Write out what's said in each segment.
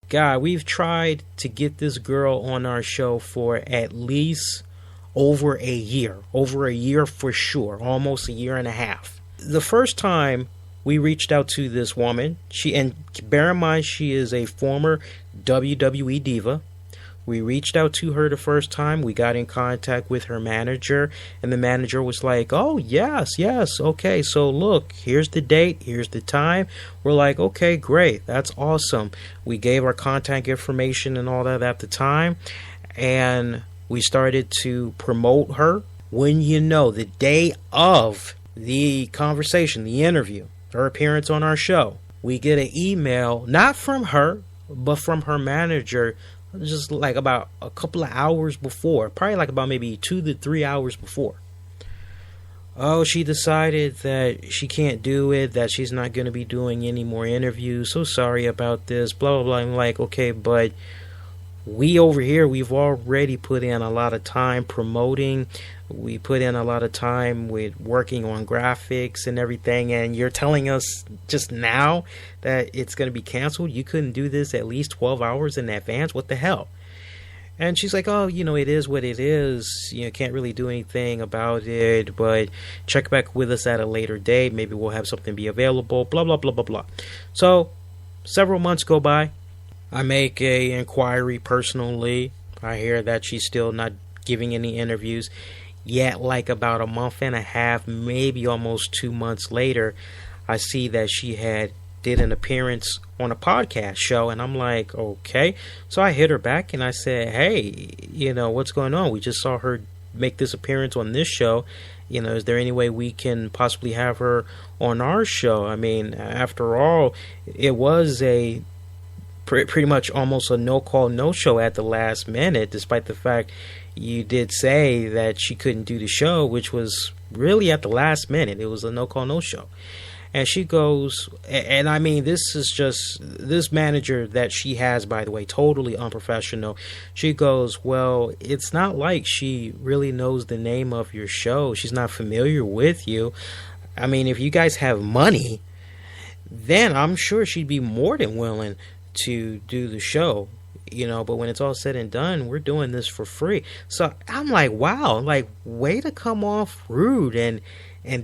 God, we've tried to get this girl on our show for at least over a year for sure, almost a year and a half. The first time we reached out to this woman, and bear in mind she is a former WWE diva. We reached out to her the first time. We got in contact with her manager, and the manager was like, oh, yes, okay, so look, here's the date, here's the time. We're like, okay, great, that's awesome. We gave our contact information and all that at the time, and we started to promote her. When you know, the day of the conversation, the interview, her appearance on our show, we get an email, not from her, but from her manager, just like about a couple of hours before, probably like about maybe 2 to 3 hours before. Oh, she decided that she can't do it, that she's not going to be doing any more interviews. So sorry about this, blah, blah, blah. I'm like, okay, but we over here, we've already put in a lot of time promoting. We put in a lot of time with working on graphics and everything, and you're telling us just now that it's going to be canceled? You couldn't do this at least 12 hours in advance? What the hell? And she's like, oh, it is what it is. Can't really do anything about it, but check back with us at a later date. Maybe we'll have something be available, blah, blah, blah, blah, blah. So several months go by. I make a inquiry personally. I hear that she's still not giving any interviews. Yet, like about a month and a half, maybe almost 2 months later, I see that she did an appearance on a podcast show, and I'm like, okay. So I hit her back and I said, hey, what's going on? We just saw her make this appearance on this show. Is there any way we can possibly have her on our show? I mean, after all, it was a pretty much almost a no-call, no-show at the last minute, despite the fact you did say that she couldn't do the show, which was really at the last minute. It was a no-call, no-show. And she goes, and I mean, this manager that she has, by the way, totally unprofessional. She goes, well, it's not like she really knows the name of your show. She's not familiar with you. I mean, if you guys have money, then I'm sure she'd be more than willing to do the show, but when it's all said and done, we're doing this for free. So I'm like, wow, like, way to come off rude and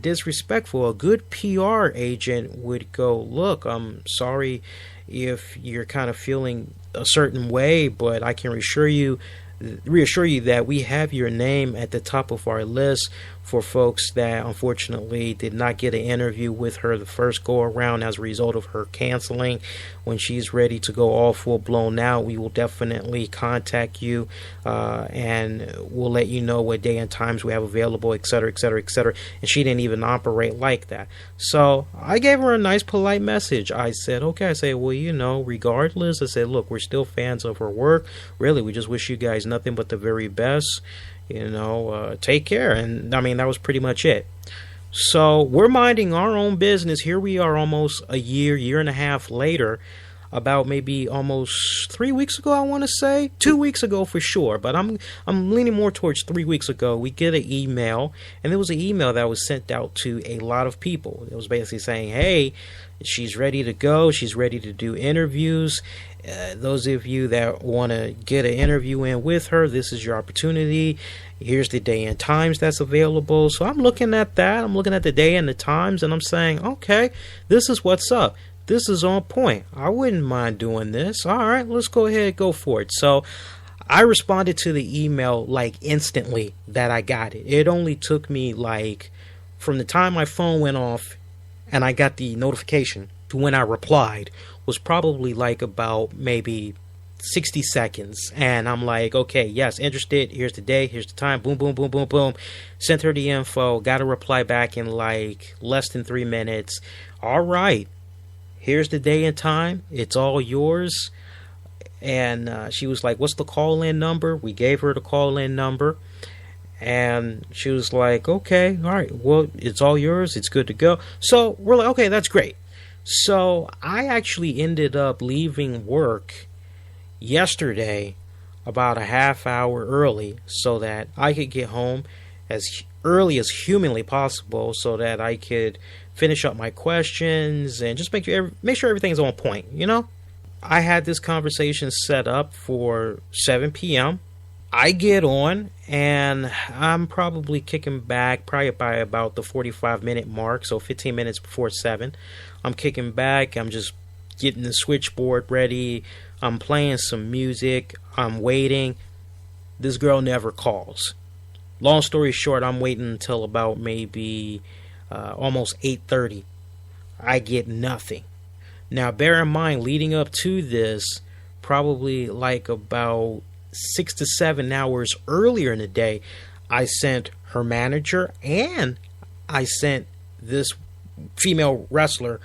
disrespectful. A good PR agent would go, look, I'm sorry if you're kind of feeling a certain way, but I can reassure you that we have your name at the top of our list for folks that unfortunately did not get an interview with her the first go around as a result of her canceling. When she's ready to go all full blown now, we will definitely contact you and we'll let you know what day and times we have available, etc., etc., etc. And she didn't even operate like that. So I gave her a nice polite message. I said, okay, I said, well, regardless, I said, look, we're still fans of her work. Really, we just wish you guys nothing but the very best. Take care. And I mean, that was pretty much it. So we're minding our own business. Here we are almost a year and a half later, about maybe almost 3 weeks ago, I want to say 2 weeks ago for sure, but I'm leaning more towards 3 weeks ago. We get an email, and it was an email that was sent out to a lot of people. It was basically saying, hey, she's ready to go. She's ready to do interviews. Those of you that want to get an interview in with her, this is your opportunity. Here's the day and times that's available. So I'm looking at that. I'm looking at the day and the times, and I'm saying, okay, this is what's up. This is on point. I wouldn't mind doing this. All right, let's go ahead and go for it. So I responded to the email like instantly that I got it. It only took me like from the time my phone went off and I got the notification to when I replied was probably like about maybe 60 seconds. And I'm like, okay, yes, interested. Here's the day. Here's the time. Boom, boom, boom, boom, boom. Sent her the info. Got a reply back in like less than 3 minutes. All right. Here's the day and time. It's all yours. And she was like, what's the call-in number? We gave her the call-in number. And she was like, okay, all right, well, it's all yours. It's good to go. So we're like, okay, that's great. So I actually ended up leaving work yesterday about a half hour early so that I could get home as early as humanly possible so that I could finish up my questions and just make sure everything's on point, I had this conversation set up for 7 p.m. I get on, and I'm probably kicking back probably by about the 45-minute mark, so 15 minutes before 7. I'm kicking back. I'm just getting the switchboard ready. I'm playing some music. I'm waiting. This girl never calls. Long story short, I'm waiting until about maybe almost 8:30. I get nothing. Now, bear in mind, leading up to this, probably like about 6 to 7 hours earlier in the day, I sent her manager and I sent this female wrestler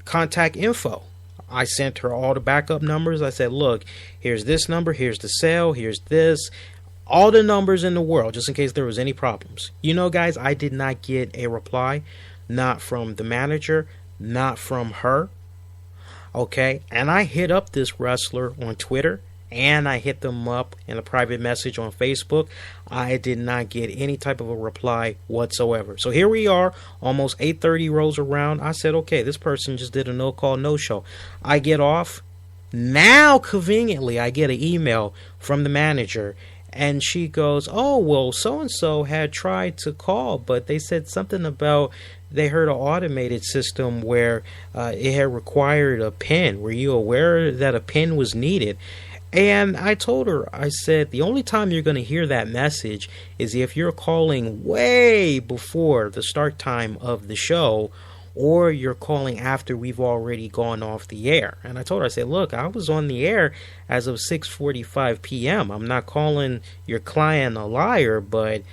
contact info. I sent her all the backup numbers. I said, look, here's this number, here's the cell, here's this, all the numbers in the world, just in case there was any problems. You know, guys, I did not get a reply, not from the manager, not from her. Okay, and I hit up this wrestler on Twitter, and I hit them up in a private message on Facebook. I did not get any type of a reply whatsoever. So here we are, almost 8:30 rolls around. I said, okay, this person just did a no-call, no-show. I get off. Now, conveniently, I get an email from the manager, and she goes, oh, well, so-and-so had tried to call, but they said something about they heard an automated system where it had required a PIN. Were you aware that a PIN was needed? And I told her, I said, the only time you're going to hear that message is if you're calling way before the start time of the show, or you're calling after we've already gone off the air. And I told her, I said, look, I was on the air as of 6:45 p.m. I'm not calling your client a liar, but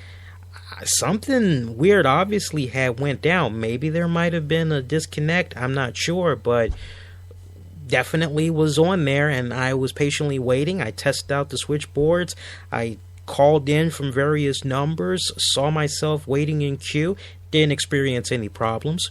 something weird obviously had went down. Maybe there might have been a disconnect. I'm not sure, but definitely was on there, and I was patiently waiting. I tested out the switchboards. I called in from various numbers, saw myself waiting in queue, didn't experience any problems.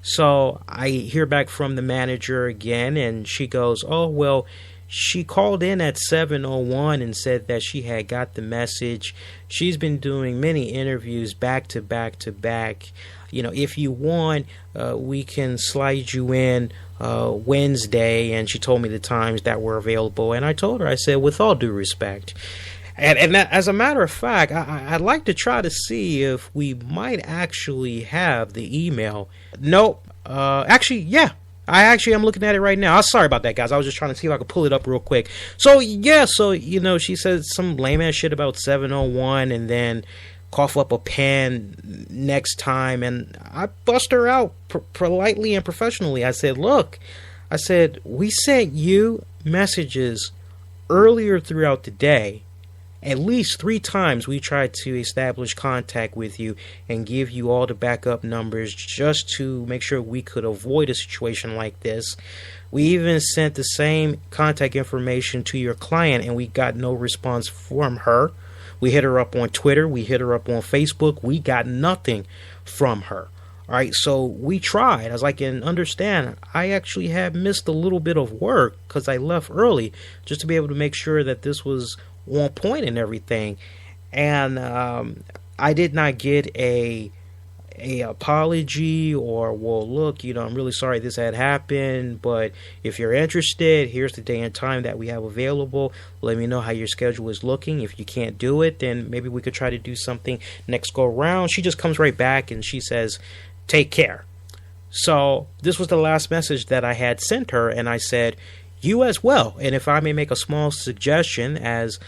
So I hear back from the manager again, and she goes, oh, well, she called in at 7:01 and said that she had got the message. She's been doing many interviews back to back to back. You know, if you want, we can slide you in Wednesday. And she told me the times that were available. And I told her, I said, with all due respect. And that, as a matter of fact, I'd like to try to see if we might actually have the email. Nope. Actually, yeah. I'm looking at it right now. I'm sorry about that, guys. I was just trying to see if I could pull it up real quick. So, yeah, you know, she said some lame-ass shit about 7:01 and then cough up a pen next time. And I bust her out politely and professionally. I said, look, we sent you messages earlier throughout the day. At least 3 times we tried to establish contact with you and give you all the backup numbers just to make sure we could avoid a situation like this. We even sent the same contact information to your client and we got no response from her. We hit her up on Twitter. We hit her up on Facebook. We got nothing from her. All right, so we tried. As I can understand, I actually had missed a little bit of work because I left early just to be able to make sure that this was on point and everything. And I did not get a apology or, well, look, you know, I'm really sorry this had happened, but if you're interested, here's the day and time that we have available. Let me know how your schedule is looking. If you can't do it, then maybe we could try to do something next go around. She just comes right back and she says, take care. So this was the last message that I had sent her, and I said, you as well. And if I may make a small suggestion, as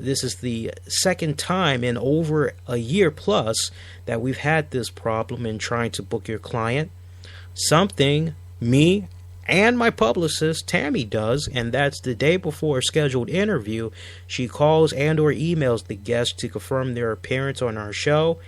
this is the second time in over a year plus that we've had this problem in trying to book your client, something me and my publicist Tammy does, and that's the day before a scheduled interview, she calls and or emails the guest to confirm their appearance on our show,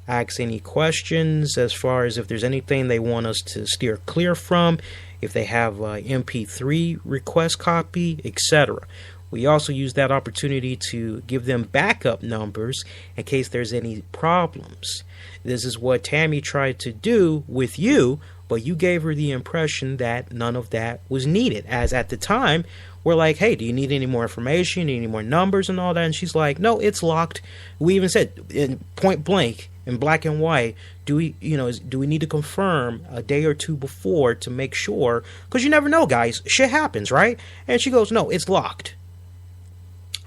asks any questions as far as if there's anything they want us to steer clear from, if they have a MP3 request copy, etc. We also use that opportunity to give them backup numbers in case there's any problems. This is what Tammy tried to do with you, but you gave her the impression that none of that was needed. As at the time, we're like, hey, do you need any more information, any more numbers and all that? And she's like, no, it's locked. We even said in point blank, in black and white. Do we need to confirm a day or two before to make sure? Because you never know, guys. Shit happens, right? And she goes, no, it's locked.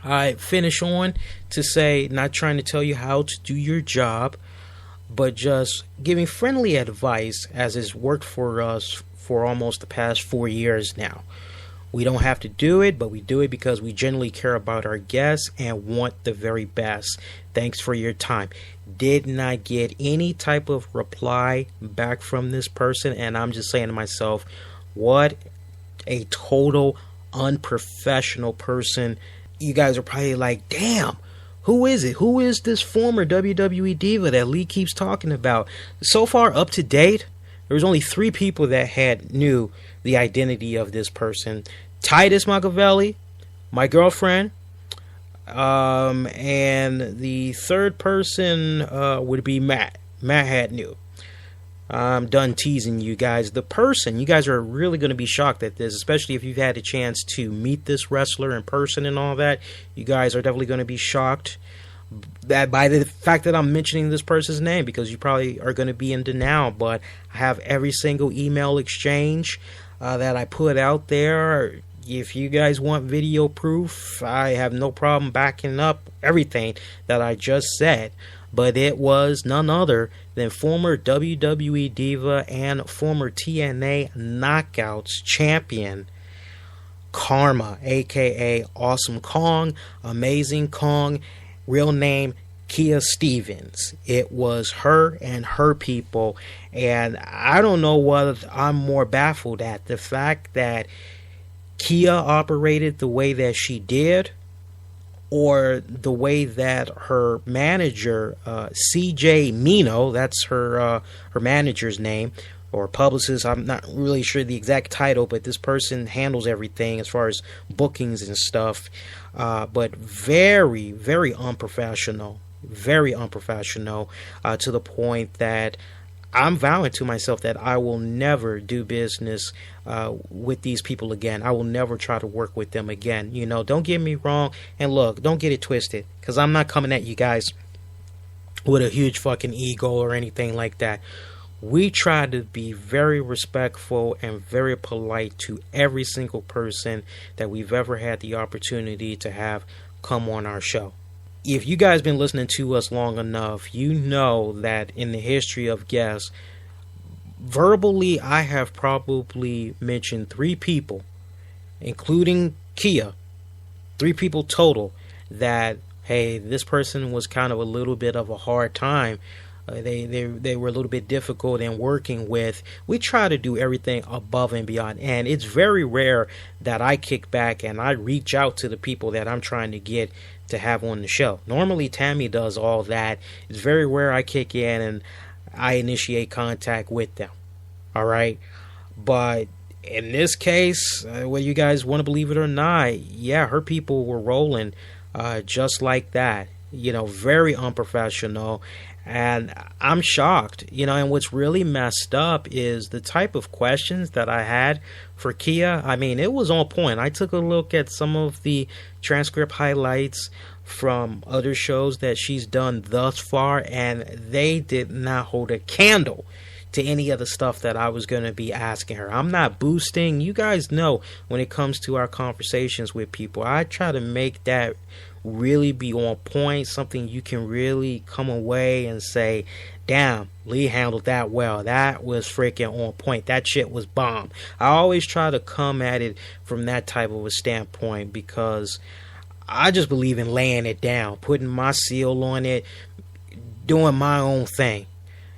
I finish on to say, not trying to tell you how to do your job, but just giving friendly advice, as has worked for us for almost the past 4 years now. We don't have to do it, but we do it because we genuinely care about our guests and want the very best. Thanks for your time. Did not get any type of reply back from this person, and I'm just saying to myself, what a total unprofessional person. You guys are probably like, damn, who is it? Who is this former WWE diva that Lee keeps talking about? So far, up to date, there was only 3 people that knew the identity of this person. Titus Machiavelli, my girlfriend, and the third person would be Matt. Matt had knew. I'm done teasing you guys. The person, you guys are really going to be shocked at this, especially if you've had a chance to meet this wrestler in person and all that. You guys are definitely going to be shocked by the fact that I'm mentioning this person's name, because you probably are going to be in denial. But I have every single email exchange that I put out there. If you guys want video proof, I have no problem backing up everything that I just said. But it was none other than former WWE diva and former TNA Knockouts champion, Karma, aka Awesome Kong, Amazing Kong, real name Kia Stevens. It was her and her people, and I don't know what I'm more baffled at. The fact that Kia operated the way that she did, or the way that her manager, CJ Mino, that's her manager's name, or publicist, I'm not really sure the exact title, but this person handles everything as far as bookings and stuff, but very, very unprofessional, to the point that I'm vowing to myself that I will never do business with these people again. I will never try to work with them again. You know, don't get me wrong. And look, don't get it twisted, because I'm not coming at you guys with a huge fucking ego or anything like that. We try to be very respectful and very polite to every single person that we've ever had the opportunity to have come on our show. If you guys been listening to us long enough, you know that in the history of guests, verbally, I have probably mentioned 3 people, including Kia, 3 people total, that, hey, this person was kind of a little bit of a hard time. They were a little bit difficult in working with. We try to do everything above and beyond, and it's very rare that I kick back and I reach out to the people that I'm trying to get to have on the show. Normally Tammy does all that. It's very rare I kick in and I initiate contact with them. All right, but in this case, whether you guys want to believe it or not, yeah, her people were rolling just like that. You know, very unprofessional. And I'm shocked, you know, and what's really messed up is the type of questions that I had for Kia. I mean, it was on point. I took a look at some of the transcript highlights from other shows that she's done thus far, and they did not hold a candle to any of the stuff that I was going to be asking her. I'm not boosting. You guys know when it comes to our conversations with people, I try to make that really be on point, something you can really come away and say, damn, Lee handled that well. That was freaking on point. That shit was bomb. I always try to come at it from that type of a standpoint, because I just believe in laying it down, putting my seal on it, doing my own thing.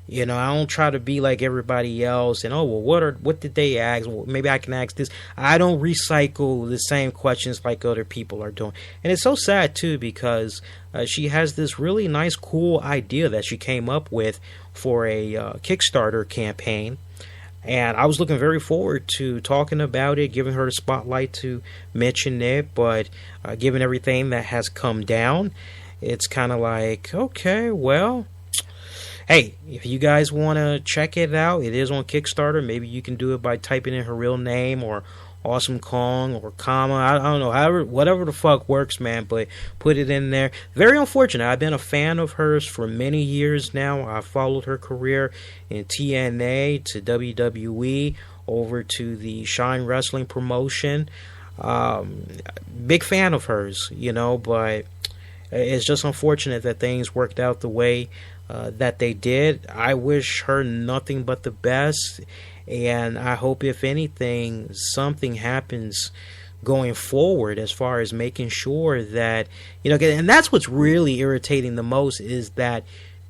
You know, I don't try to be like everybody else and, oh, well, what did they ask? Well, maybe I can ask this. I don't recycle the same questions like other people are doing. And it's so sad, too, because she has this really nice, cool idea that she came up with for a Kickstarter campaign. And I was looking very forward to talking about it, giving her the spotlight to mention it. But given everything that has come down, it's kind of like, okay, well, hey, if you guys want to check it out, it is on Kickstarter. Maybe you can do it by typing in her real name or Awesome Kong or comma. I don't know, however, whatever the fuck works, man, but put it in there. Very unfortunate. I've been a fan of hers for many years now. I followed her career in TNA to WWE over to the Shine Wrestling promotion. Big fan of hers, but it's just unfortunate that things worked out the way that they did. I wish her nothing but the best. And I hope, if anything, something happens going forward as far as making sure that, and that's what's really irritating the most, is that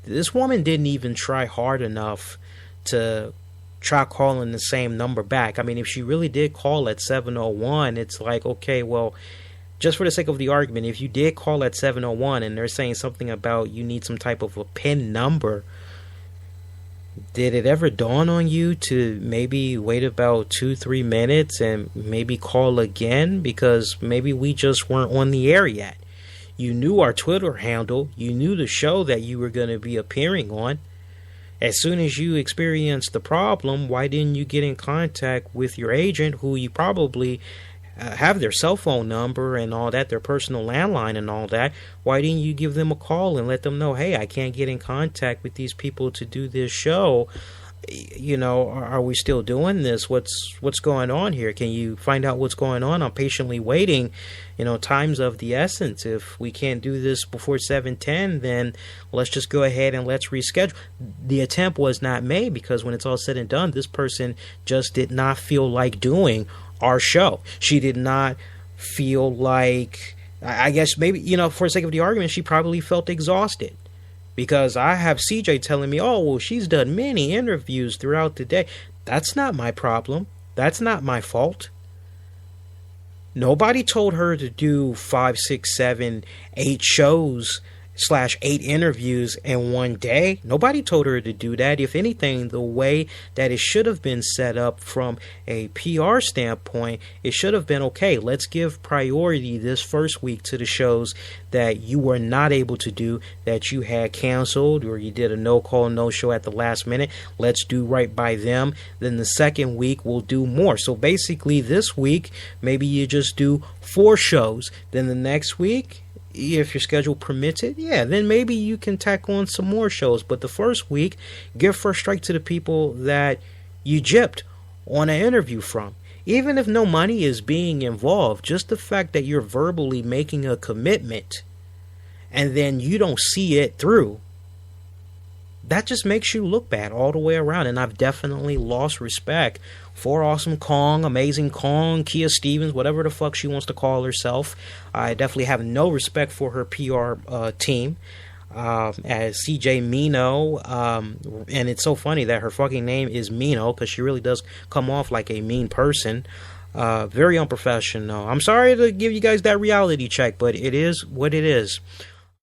this woman didn't even try hard enough to try calling the same number back. I mean, if she really did call at 701, it's like, okay, well, just for the sake of the argument, if you did call at 701 and they're saying something about you need some type of a PIN number, did it ever dawn on you to maybe wait about 2-3 minutes and maybe call again? Because maybe we just weren't on the air yet. You knew our Twitter handle. You knew the show that you were going to be appearing on. As soon as you experienced the problem, why didn't you get in contact with your agent, who you probably have their cell phone number and all that, their personal landline and all that? Why didn't you give them a call and let them know, hey, I can't get in contact with these people to do this show? Are we still doing this? What's going on here? Can you find out what's going on? I'm patiently waiting. Time's of the essence. If we can't do this before 7:10, then let's just go ahead and let's reschedule. The attempt was not made because when it's all said and done, this person just did not feel like doing our show. She did not feel like, I guess maybe, for the sake of the argument, she probably felt exhausted. Because I have CJ telling me, oh, well, she's done many interviews throughout the day. That's not my problem. That's not my fault. Nobody told her to do 5, 6, 7, 8 shows / 8 interviews in one day. Nobody told her to do that. If anything, the way that it should have been set up from a PR standpoint, it should have been, okay, let's give priority this first week to the shows that you were not able to do, that you had canceled, or you did a no-call, no-show at the last minute. Let's do right by them. Then the second week, we'll do more. So basically, this week, maybe you just do 4 shows. Then the next week, if your schedule permits it, then maybe you can tack on some more shows. But the first week, give first strike to the people that you gypped on an interview from. Even if no money is being involved, just the fact that you're verbally making a commitment and then you don't see it through, that just makes you look bad all the way around. And I've definitely lost respect for Awesome Kong, Amazing Kong, Kia Stevens, whatever the fuck she wants to call herself. I definitely have no respect for her PR team. As CJ Mino, and it's so funny that her fucking name is Mino, because she really does come off like a mean person. Very unprofessional. I'm sorry to give you guys that reality check, but it is what it is.